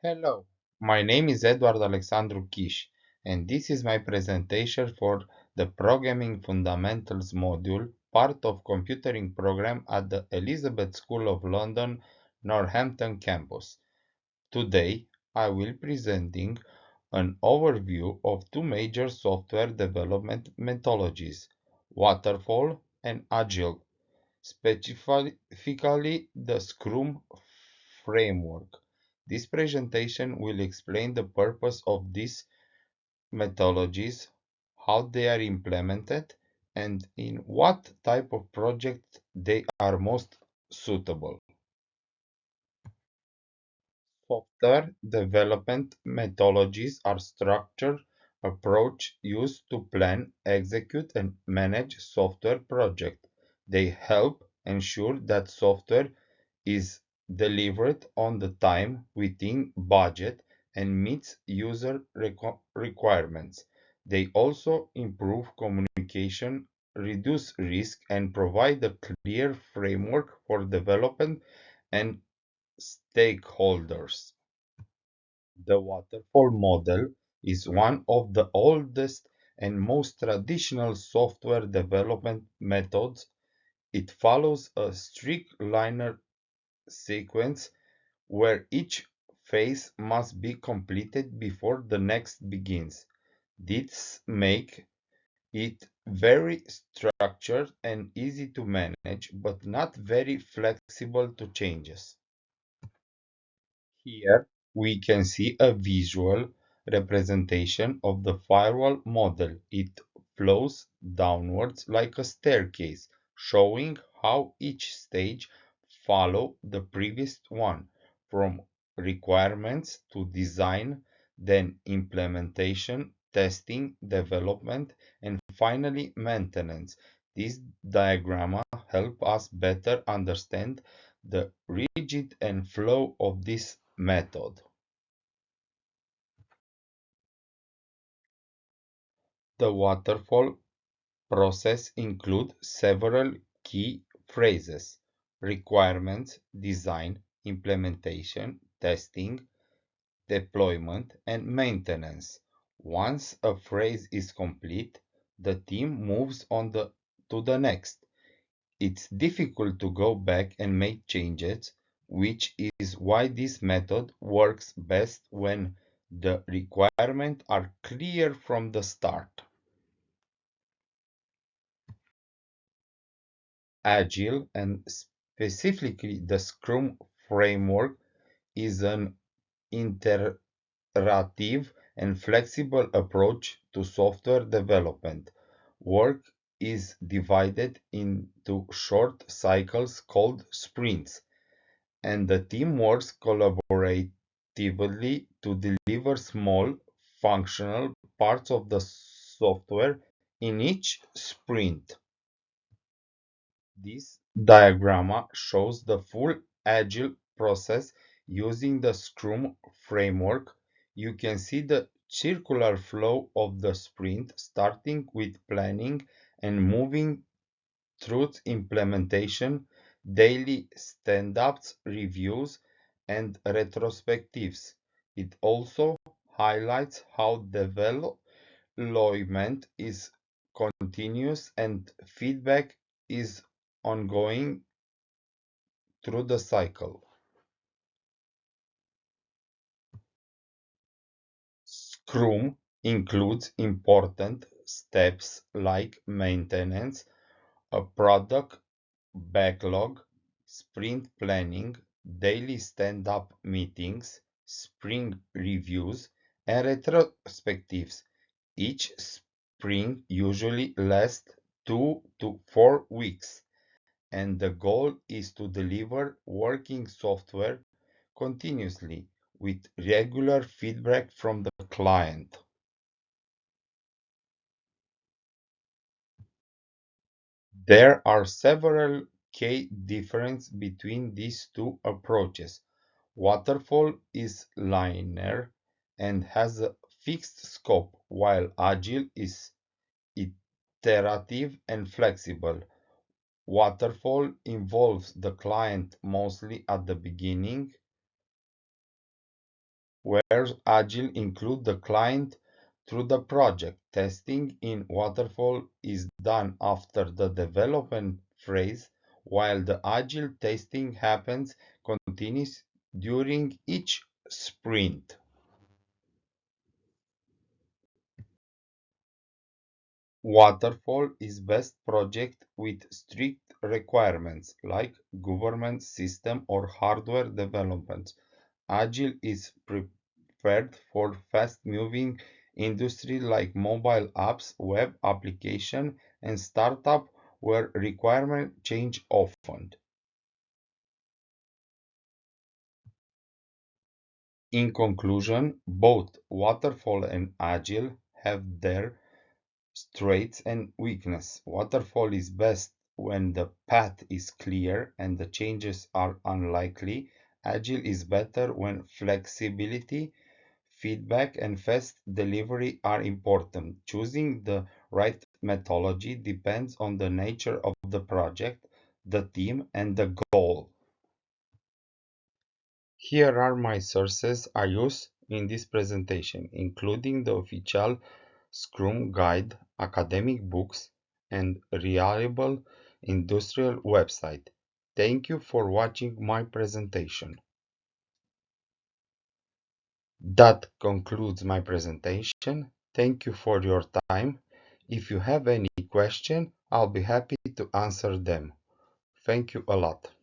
Hello, my name is Eduard Alexandru Kish, and this is my presentation for the Programming Fundamentals module, part of computing program at the Elizabeth School of London, Northampton campus. Today, I will presenting an overview of two major software development methodologies, Waterfall and Agile, specifically the Scrum framework. This presentation will explain the purpose of these methodologies, how they are implemented, and in what type of project they are most suitable. Software development methodologies are structured approach used to plan, execute, and manage software projects. They help ensure that software is delivered on the time within budget and meets user requirements. They also improve communication, reduce risk, and provide a clear framework for development and stakeholders. The waterfall model is one of the oldest and most traditional software development methods. It follows a strict linear sequence where each phase must be completed before the next begins. This makes it very structured and easy to manage, but not very flexible to changes. Here we can see a visual representation of the firewall model. It flows downwards like a staircase, showing how each stage follow the previous one, from requirements to design, then implementation, testing, development, and finally maintenance. This diagram helps us better understand the rigid and flow of this method. The waterfall process includes several key phases: requirements, design, implementation, testing, deployment, and maintenance. Once a phase is complete, the team moves to the next. It's difficult to go back and make changes, which is why this method works best when the requirements are clear from the start. Agile, and specifically the Scrum framework, is an iterative and flexible approach to software development. Work is divided into short cycles called sprints, and the team works collaboratively to deliver small, functional parts of the software in each sprint. This diagram shows the full Agile process using the Scrum framework. You can see the circular flow of the sprint, starting with planning and moving through implementation, daily stand-ups, reviews, and retrospectives. It also highlights how development is continuous and feedback is ongoing through the cycle. Scrum includes important steps like maintenance, a product backlog, sprint planning, daily stand-up meetings, sprint reviews, and retrospectives. Each sprint usually lasts 2 to 4 weeks, and the goal is to deliver working software continuously with regular feedback from the client. There are several key differences between these two approaches. Waterfall is linear and has a fixed scope, while Agile is iterative and flexible. Waterfall involves the client mostly at the beginning, where Agile include the client through the project. Testing in Waterfall is done after the development phase, while the Agile testing happens continuous during each sprint. Waterfall is best project with strict requirements like government system or hardware development. Agile is preferred for fast-moving industry like mobile apps, web application, and startup where requirements change often. In conclusion, both Waterfall and Agile have their strengths and weaknesses. Waterfall is best when the path is clear and the changes are unlikely. Agile is better when flexibility, feedback, and fast delivery are important. Choosing the right methodology depends on the nature of the project, the team, and the goal. Here are my sources I use in this presentation, including the official Scrum Guide, academic books, and reliable industrial website. Thank you for watching my presentation. That concludes my presentation. Thank you for your time. If you have any question, I'll be happy to answer them. Thank you a lot.